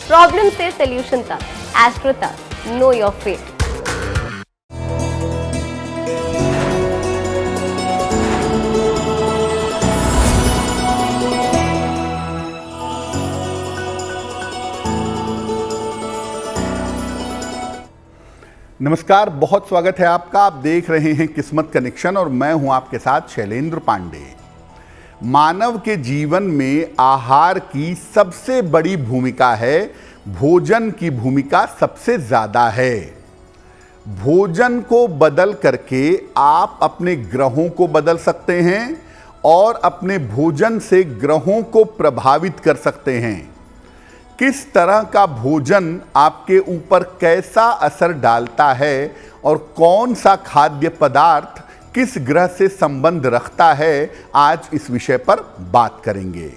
Problem से solution तक, astro तक, नो योर फेट। नमस्कार, बहुत स्वागत है आपका। आप देख रहे हैं किस्मत कनेक्शन और मैं हूं आपके साथ शैलेंद्र पांडे। मानव के जीवन में आहार की सबसे बड़ी भूमिका है, भोजन की भूमिका सबसे ज्यादा है। भोजन को बदल करके आप अपने ग्रहों को बदल सकते हैं और अपने भोजन से ग्रहों को प्रभावित कर सकते हैं। किस तरह का भोजन आपके ऊपर कैसा असर डालता है और कौन सा खाद्य पदार्थ किस ग्रह से संबंध रखता है, आज इस विषय पर बात करेंगे।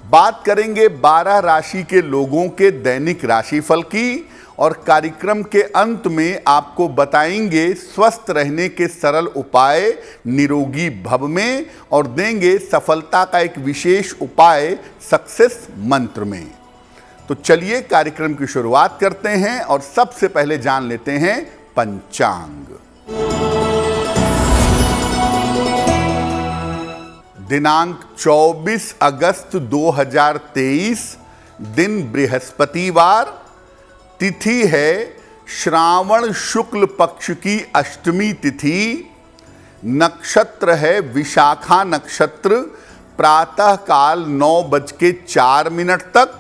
बात करेंगे 12 राशि के लोगों के दैनिक राशिफल की और कार्यक्रम के अंत में आपको बताएंगे स्वस्थ रहने के सरल उपाय निरोगी भव में और देंगे सफलता का एक विशेष उपाय सक्सेस मंत्र में। तो चलिए कार्यक्रम की शुरुआत करते हैं और सबसे पहले जान लेते हैं पंचांग। दिनांक 24 अगस्त 2023, दिन बृहस्पतिवार, तिथि है श्रावण शुक्ल पक्ष की अष्टमी तिथि, नक्षत्र है विशाखा नक्षत्र, प्रातः काल 9:04 तक।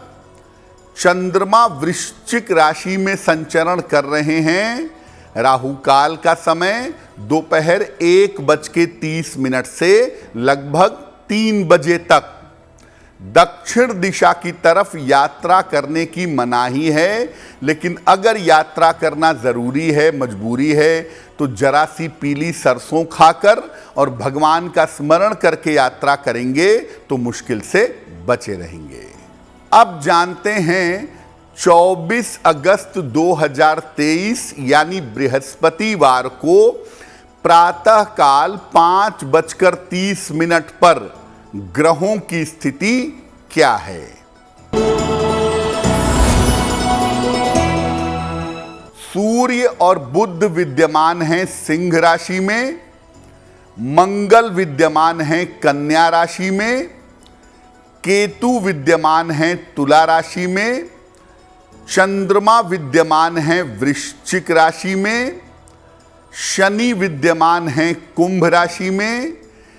चंद्रमा वृश्चिक राशि में संचरण कर रहे हैं। राहु काल का समय दोपहर 1:30 से लगभग 3 बजे तक। दक्षिण दिशा की तरफ यात्रा करने की मनाही है, लेकिन अगर यात्रा करना जरूरी है, मजबूरी है, तो जरा सी पीली सरसों खाकर और भगवान का स्मरण करके यात्रा करेंगे तो मुश्किल से बचे रहेंगे। अब जानते हैं 24 अगस्त 2023 यानी बृहस्पतिवार को प्रातः काल 5:30 पर ग्रहों की स्थिति क्या है। सूर्य और बुध विद्यमान हैं सिंह राशि में, मंगल विद्यमान हैं कन्या राशि में, केतु विद्यमान हैं तुला राशि में, चंद्रमा विद्यमान हैं वृश्चिक राशि में, शनि विद्यमान हैं कुंभ राशि में,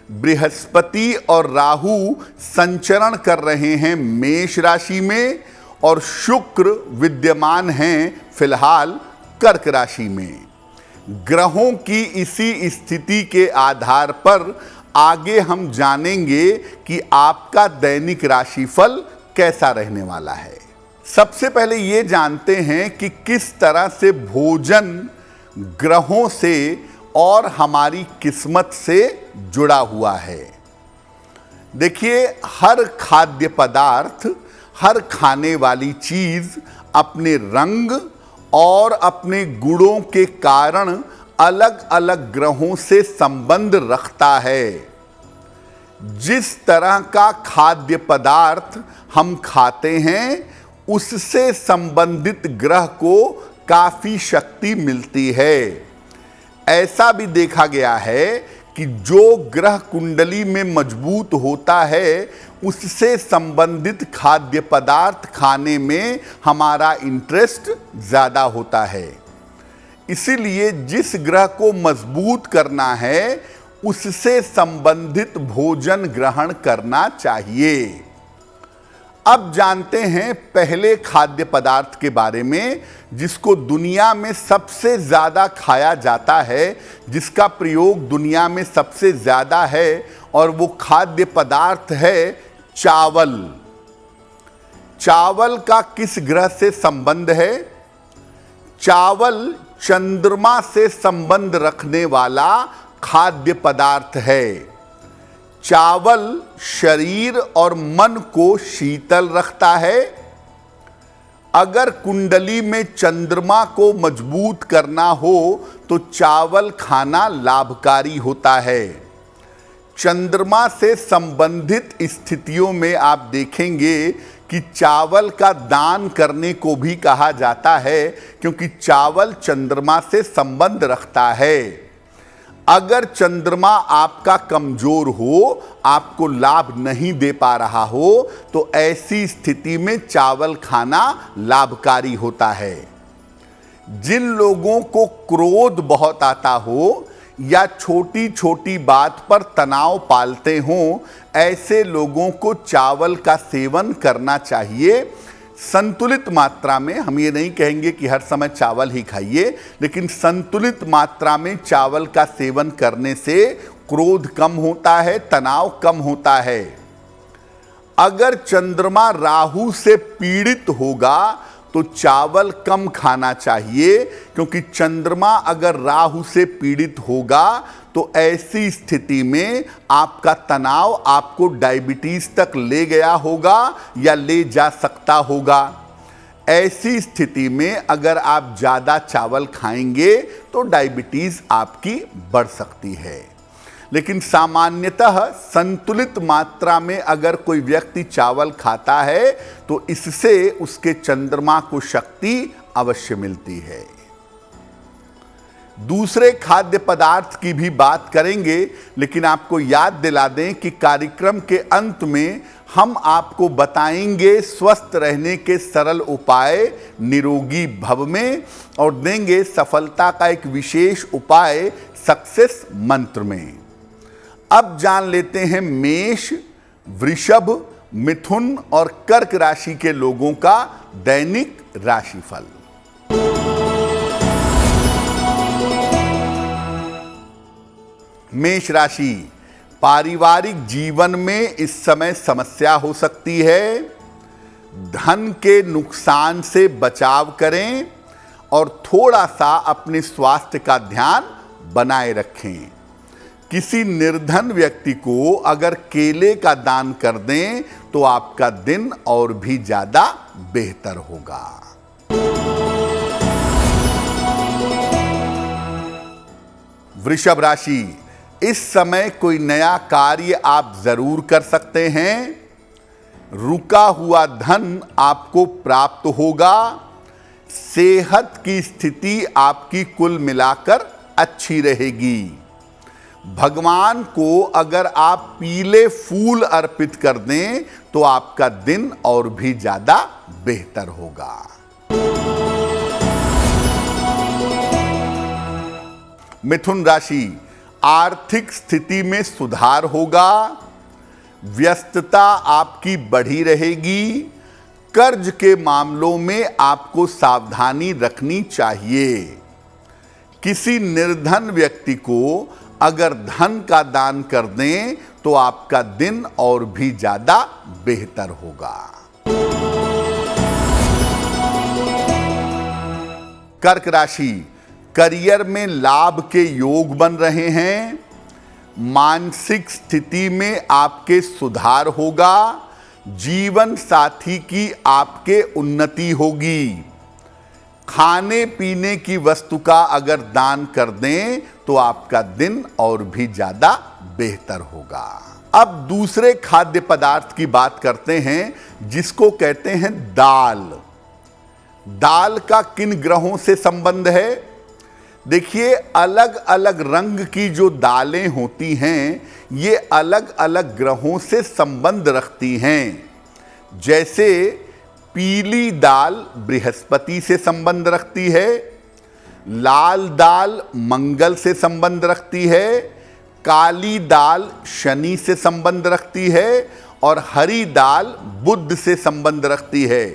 बृहस्पति और राहु संचरण कर रहे हैं मेष राशि में और शुक्र विद्यमान हैं फिलहाल कर्क राशि में। ग्रहों की इसी स्थिति के आधार पर आगे हम जानेंगे कि आपका दैनिक राशिफल कैसा रहने वाला है। सबसे पहले ये जानते हैं कि किस तरह से भोजन ग्रहों से और हमारी किस्मत से जुड़ा हुआ है। देखिए, हर खाद्य पदार्थ, हर खाने वाली चीज अपने रंग और अपने गुणों के कारण अलग अलग ग्रहों से संबंध रखता है। जिस तरह का खाद्य पदार्थ हम खाते हैं उससे संबंधित ग्रह को काफी शक्ति मिलती है। ऐसा भी देखा गया है कि जो ग्रह कुंडली में मजबूत होता है उससे संबंधित खाद्य पदार्थ खाने में हमारा इंटरेस्ट ज्यादा होता है। इसीलिए जिस ग्रह को मजबूत करना है उससे संबंधित भोजन ग्रहण करना चाहिए। अब जानते हैं पहले खाद्य पदार्थ के बारे में जिसको दुनिया में सबसे ज्यादा खाया जाता है, जिसका प्रयोग दुनिया में सबसे ज्यादा है, और वो खाद्य पदार्थ है चावल। चावल का किस ग्रह से संबंध है? चावल चंद्रमा से संबंध रखने वाला खाद्य पदार्थ है। चावल शरीर और मन को शीतल रखता है। अगर कुंडली में चंद्रमा को मजबूत करना हो तो चावल खाना लाभकारी होता है। चंद्रमा से संबंधित स्थितियों में आप देखेंगे कि चावल का दान करने को भी कहा जाता है, क्योंकि चावल चंद्रमा से संबंध रखता है। अगर चंद्रमा आपका कमजोर हो, आपको लाभ नहीं दे पा रहा हो, तो ऐसी स्थिति में चावल खाना लाभकारी होता है। जिन लोगों को क्रोध बहुत आता हो या छोटी छोटी बात पर तनाव पालते हों, ऐसे लोगों को चावल का सेवन करना चाहिए संतुलित मात्रा में। हम ये नहीं कहेंगे कि हर समय चावल ही खाइए, लेकिन संतुलित मात्रा में चावल का सेवन करने से क्रोध कम होता है, तनाव कम होता है। अगर चंद्रमा राहु से पीड़ित होगा तो चावल कम खाना चाहिए, क्योंकि चंद्रमा अगर राहु से पीड़ित होगा तो ऐसी स्थिति में आपका तनाव आपको डायबिटीज तक ले गया होगा या ले जा सकता होगा। ऐसी स्थिति में अगर आप ज़्यादा चावल खाएंगे तो डायबिटीज आपकी बढ़ सकती है। लेकिन सामान्यतः संतुलित मात्रा में अगर कोई व्यक्ति चावल खाता है तो इससे उसके चंद्रमा को शक्ति अवश्य मिलती है। दूसरे खाद्य पदार्थ की भी बात करेंगे, लेकिन आपको याद दिला दें कि कार्यक्रम के अंत में हम आपको बताएंगे स्वस्थ रहने के सरल उपाय निरोगी भव में, और देंगे सफलता का एक विशेष उपाय सक्सेस मंत्र में। अब जान लेते हैं मेष, वृषभ, मिथुन और कर्क राशि के लोगों का दैनिक राशिफल। मेष राशि, पारिवारिक जीवन में इस समय समस्या हो सकती है। धन के नुकसान से बचाव करें और थोड़ा सा अपने स्वास्थ्य का ध्यान बनाए रखें। किसी निर्धन व्यक्ति को अगर केले का दान कर दें तो आपका दिन और भी ज्यादा बेहतर होगा। वृषभ राशि, इस समय कोई नया कार्य आप जरूर कर सकते हैं। रुका हुआ धन आपको प्राप्त होगा। सेहत की स्थिति आपकी कुल मिलाकर अच्छी रहेगी। भगवान को अगर आप पीले फूल अर्पित कर दें तो आपका दिन और भी ज्यादा बेहतर होगा। मिथुन राशि, आर्थिक स्थिति में सुधार होगा। व्यस्तता आपकी बढ़ी रहेगी। कर्ज के मामलों में आपको सावधानी रखनी चाहिए। किसी निर्धन व्यक्ति को अगर धन का दान कर दें तो आपका दिन और भी ज्यादा बेहतर होगा। कर्क राशि, करियर में लाभ के योग बन रहे हैं। मानसिक स्थिति में आपके सुधार होगा। जीवन साथी की आपके उन्नति होगी। खाने पीने की वस्तु का अगर दान कर दें तो आपका दिन और भी ज्यादा बेहतर होगा। अब दूसरे खाद्य पदार्थ की बात करते हैं, जिसको कहते हैं दाल। दाल का किन ग्रहों से संबंध है? देखिए, अलग अलग रंग की जो दालें होती हैं ये अलग अलग ग्रहों से संबंध रखती हैं। जैसे पीली दाल बृहस्पति से संबंध रखती है, लाल दाल मंगल से संबंध रखती है, काली दाल शनि से संबंध रखती है और हरी दाल बुध से संबंध रखती है।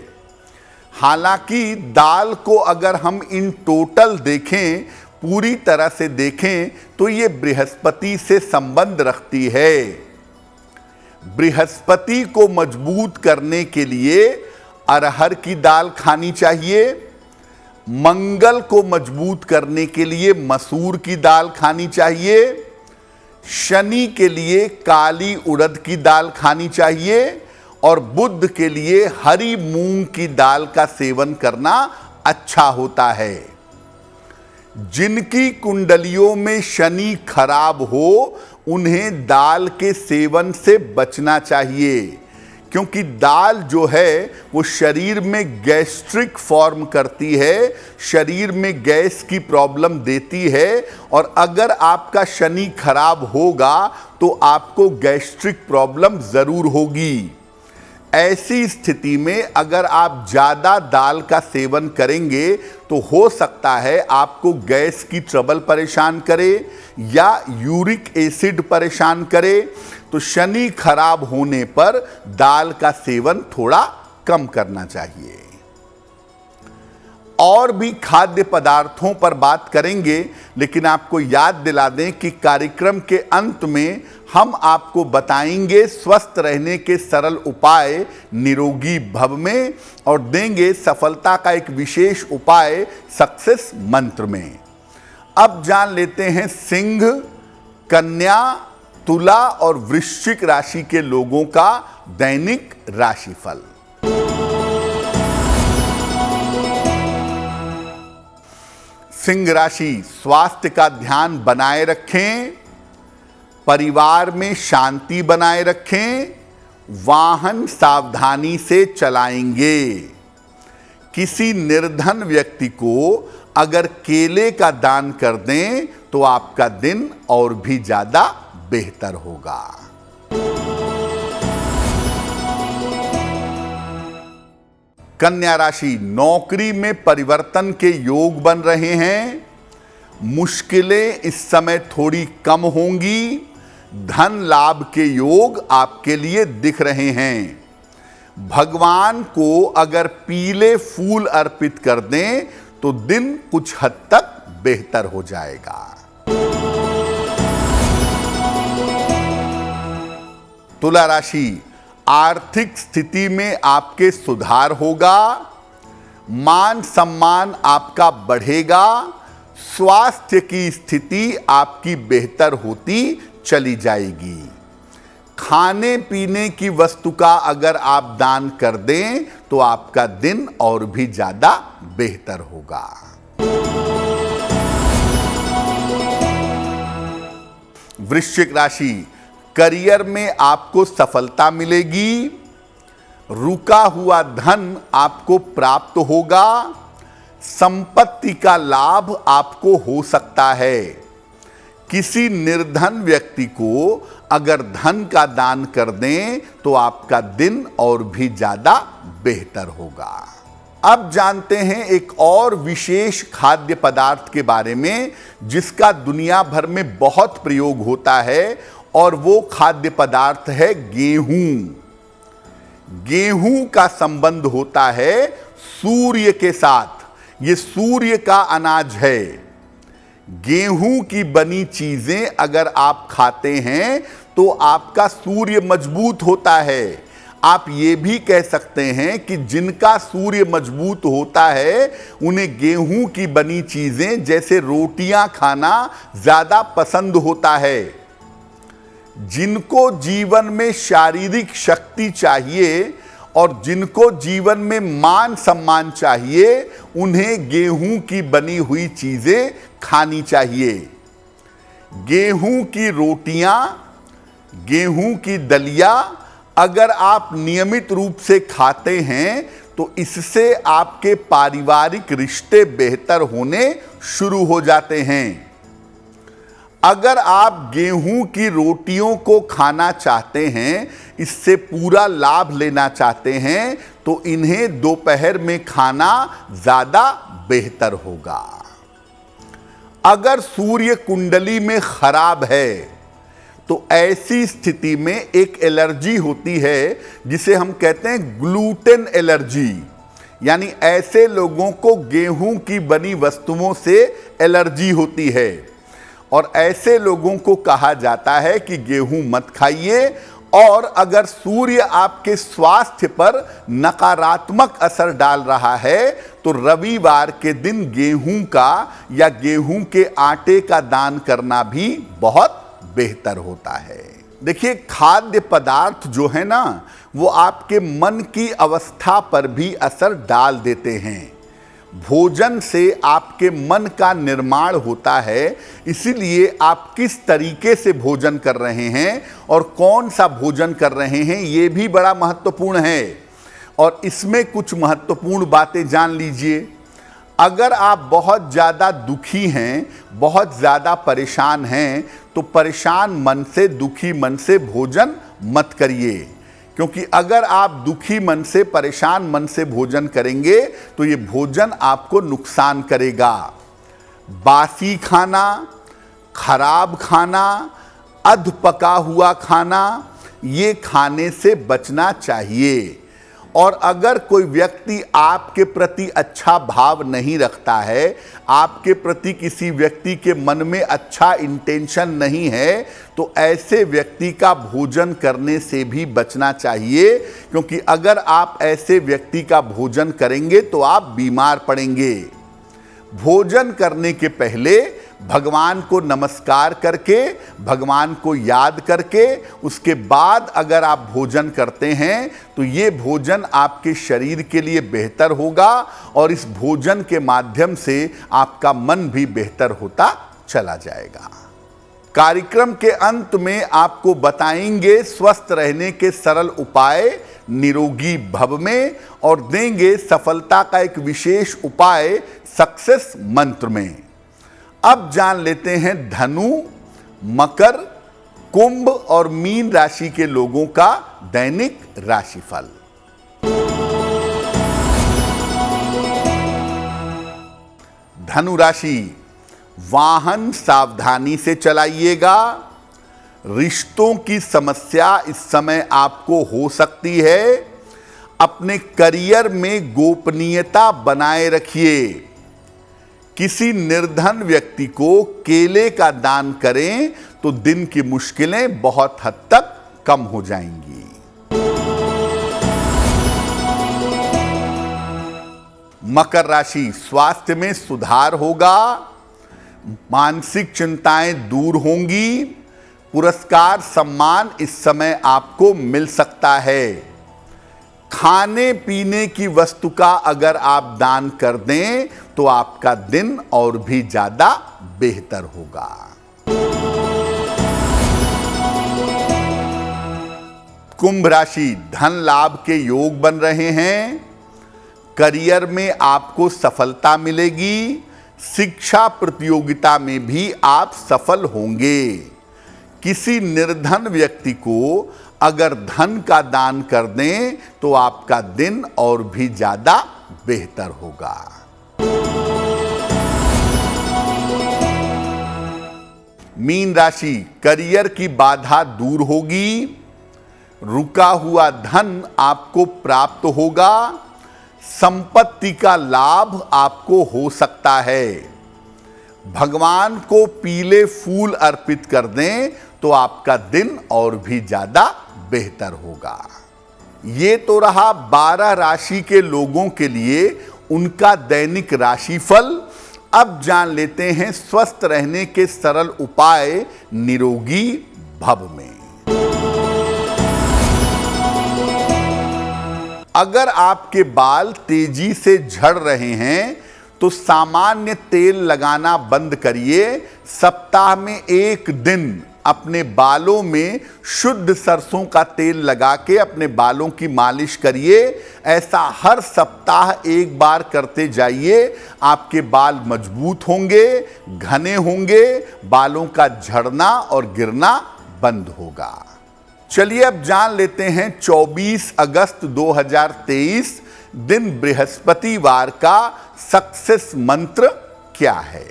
हालांकि दाल को अगर हम इन टोटल देखें, पूरी तरह से देखें, तो ये बृहस्पति से संबंध रखती है। बृहस्पति को मजबूत करने के लिए अरहर की दाल खानी चाहिए। मंगल को मजबूत करने के लिए मसूर की दाल खानी चाहिए। शनि के लिए काली उड़द की दाल खानी चाहिए और बुध के लिए हरी मूंग की दाल का सेवन करना अच्छा होता है। जिनकी कुंडलियों में शनि खराब हो उन्हें दाल के सेवन से बचना चाहिए, क्योंकि दाल जो है वो शरीर में गैस्ट्रिक फॉर्म करती है, शरीर में गैस की प्रॉब्लम देती है, और अगर आपका शनि खराब होगा तो आपको गैस्ट्रिक प्रॉब्लम ज़रूर होगी। ऐसी स्थिति में अगर आप ज़्यादा दाल का सेवन करेंगे तो हो सकता है आपको गैस की ट्रबल परेशान करे या यूरिक एसिड परेशान करे। तो शनि खराब होने पर दाल का सेवन थोड़ा कम करना चाहिए। और भी खाद्य पदार्थों पर बात करेंगे, लेकिन आपको याद दिला दें कि कार्यक्रम के अंत में हम आपको बताएंगे स्वस्थ रहने के सरल उपाय निरोगी भव में, और देंगे सफलता का एक विशेष उपाय सक्सेस मंत्र में। अब जान लेते हैं सिंह, कन्या, तुला और वृश्चिक राशि के लोगों का दैनिक राशिफल। सिंह राशि, स्वास्थ्य का ध्यान बनाए रखें, परिवार में शांति बनाए रखें, वाहन सावधानी से चलाएंगे। किसी निर्धन व्यक्ति को अगर केले का दान कर दें तो आपका दिन और भी ज्यादा बेहतर होगा। कन्या राशि, नौकरी में परिवर्तन के योग बन रहे हैं, मुश्किलें इस समय थोड़ी कम होंगी, धन लाभ के योग आपके लिए दिख रहे हैं। भगवान को अगर पीले फूल अर्पित कर दें तो दिन कुछ हद तक बेहतर हो जाएगा। तुला राशि, आर्थिक स्थिति में आपके सुधार होगा, मान सम्मान आपका बढ़ेगा, स्वास्थ्य की स्थिति आपकी बेहतर होती चली जाएगी। खाने पीने की वस्तु का अगर आप दान कर दें तो आपका दिन और भी ज्यादा बेहतर होगा। वृश्चिक राशि, करियर में आपको सफलता मिलेगी, रुका हुआ धन आपको प्राप्त होगा, संपत्ति का लाभ आपको हो सकता है। किसी निर्धन व्यक्ति को अगर धन का दान कर दें तो आपका दिन और भी ज्यादा बेहतर होगा। अब जानते हैं एक और विशेष खाद्य पदार्थ के बारे में जिसका दुनिया भर में बहुत प्रयोग होता है, और वो खाद्य पदार्थ है गेहूं। गेहूं का संबंध होता है सूर्य के साथ, ये सूर्य का अनाज है। गेहूं की बनी चीजें अगर आप खाते हैं तो आपका सूर्य मजबूत होता है। आप ये भी कह सकते हैं कि जिनका सूर्य मजबूत होता है उन्हें गेहूं की बनी चीजें जैसे रोटियां खाना ज्यादा पसंद होता है। जिनको जीवन में शारीरिक शक्ति चाहिए और जिनको जीवन में मान सम्मान चाहिए उन्हें गेहूं की बनी हुई चीजें खानी चाहिए। गेहूं की रोटियां, गेहूं की दलिया अगर आप नियमित रूप से खाते हैं तो इससे आपके पारिवारिक रिश्ते बेहतर होने शुरू हो जाते हैं। अगर आप गेहूं की रोटियों को खाना चाहते हैं, इससे पूरा लाभ लेना चाहते हैं, तो इन्हें दोपहर में खाना ज्यादा बेहतर होगा। अगर सूर्य कुंडली में खराब है तो ऐसी स्थिति में एक एलर्जी होती है जिसे हम कहते हैं ग्लूटेन एलर्जी, यानी ऐसे लोगों को गेहूं की बनी वस्तुओं से एलर्जी होती है और ऐसे लोगों को कहा जाता है कि गेहूं मत खाइए। और अगर सूर्य आपके स्वास्थ्य पर नकारात्मक असर डाल रहा है तो रविवार के दिन गेहूं का या गेहूं के आटे का दान करना भी बहुत बेहतर होता है। देखिए, खाद्य पदार्थ जो है ना वो आपके मन की अवस्था पर भी असर डाल देते हैं। भोजन से आपके मन का निर्माण होता है, इसीलिए आप किस तरीके से भोजन कर रहे हैं और कौन सा भोजन कर रहे हैं ये भी बड़ा महत्वपूर्ण है। और इसमें कुछ महत्वपूर्ण बातें जान लीजिए। अगर आप बहुत ज़्यादा दुखी हैं, बहुत ज़्यादा परेशान हैं, तो परेशान मन से, दुखी मन से भोजन मत करिए, क्योंकि अगर आप दुखी मन से, परेशान मन से भोजन करेंगे तो ये भोजन आपको नुकसान करेगा। बासी खाना, खराब खाना, अध पका हुआ खाना, ये खाने से बचना चाहिए। और अगर कोई व्यक्ति आपके प्रति अच्छा भाव नहीं रखता है, आपके प्रति किसी व्यक्ति के मन में अच्छा इंटेंशन नहीं है, तो ऐसे व्यक्ति का भोजन करने से भी बचना चाहिए, क्योंकि अगर आप ऐसे व्यक्ति का भोजन करेंगे तो आप बीमार पड़ेंगे। भोजन करने के पहले भगवान को नमस्कार करके, भगवान को याद करके, उसके बाद अगर आप भोजन करते हैं तो ये भोजन आपके शरीर के लिए बेहतर होगा और इस भोजन के माध्यम से आपका मन भी बेहतर होता चला जाएगा। कार्यक्रम के अंत में आपको बताएंगे स्वस्थ रहने के सरल उपाय निरोगी भव में, और देंगे सफलता का एक विशेष उपाय सक्सेस मंत्र में। अब जान लेते हैं धनु, मकर, कुंभ और मीन राशि के लोगों का दैनिक राशिफल। धनु राशि, वाहन सावधानी से चलाइएगा। रिश्तों की समस्या इस समय आपको हो सकती है। अपने करियर में गोपनीयता बनाए रखिए। किसी निर्धन व्यक्ति को केले का दान करें तो दिन की मुश्किलें बहुत हद तक कम हो जाएंगी। मकर राशि, स्वास्थ्य में सुधार होगा। मानसिक चिंताएं दूर होंगी। पुरस्कार सम्मान इस समय आपको मिल सकता है। खाने पीने की वस्तु का अगर आप दान कर दें तो आपका दिन और भी ज्यादा बेहतर होगा। कुंभ राशि, धन लाभ के योग बन रहे हैं। करियर में आपको सफलता मिलेगी। शिक्षा प्रतियोगिता में भी आप सफल होंगे। किसी निर्धन व्यक्ति को अगर धन का दान कर दें तो आपका दिन और भी ज्यादा बेहतर होगा। मीन राशि, करियर की बाधा दूर होगी। रुका हुआ धन आपको प्राप्त होगा। संपत्ति का लाभ आपको हो सकता है। भगवान को पीले फूल अर्पित कर दें तो आपका दिन और भी ज्यादा बेहतर होगा। ये तो रहा 12 राशि के लोगों के लिए उनका दैनिक राशिफल। अब जान लेते हैं स्वस्थ रहने के सरल उपाय निरोगी भव में। अगर आपके बाल तेजी से झड़ रहे हैं तो सामान्य तेल लगाना बंद करिए। सप्ताह में एक दिन अपने बालों में शुद्ध सरसों का तेल लगा के अपने बालों की मालिश करिए। ऐसा हर सप्ताह एक बार करते जाइए। आपके बाल मजबूत होंगे, घने होंगे, बालों का झड़ना और गिरना बंद होगा। चलिए अब जान लेते हैं 24 अगस्त 2023 दिन बृहस्पतिवार का सक्सेस मंत्र क्या है।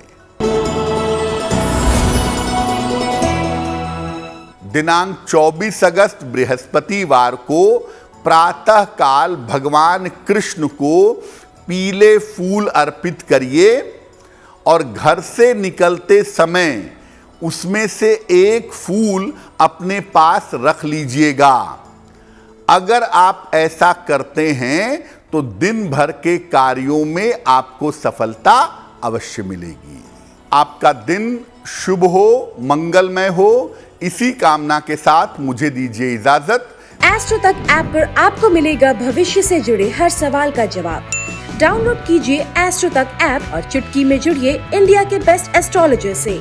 दिनांक 24 अगस्त बृहस्पतिवार को प्रातः काल भगवान कृष्ण को पीले फूल अर्पित करिए और घर से निकलते समय उसमें से एक फूल अपने पास रख लीजिएगा। अगर आप ऐसा करते हैं तो दिन भर के कार्यों में आपको सफलता अवश्य मिलेगी। आपका दिन शुभ हो, मंगलमय हो, इसी कामना के साथ मुझे दीजिए इजाजत। एस्ट्रो तक ऐप पर आपको मिलेगा भविष्य से जुड़े हर सवाल का जवाब। डाउनलोड कीजिए एस्ट्रो तक ऐप और चुटकी में जुड़िए इंडिया के बेस्ट एस्ट्रोलॉजर से।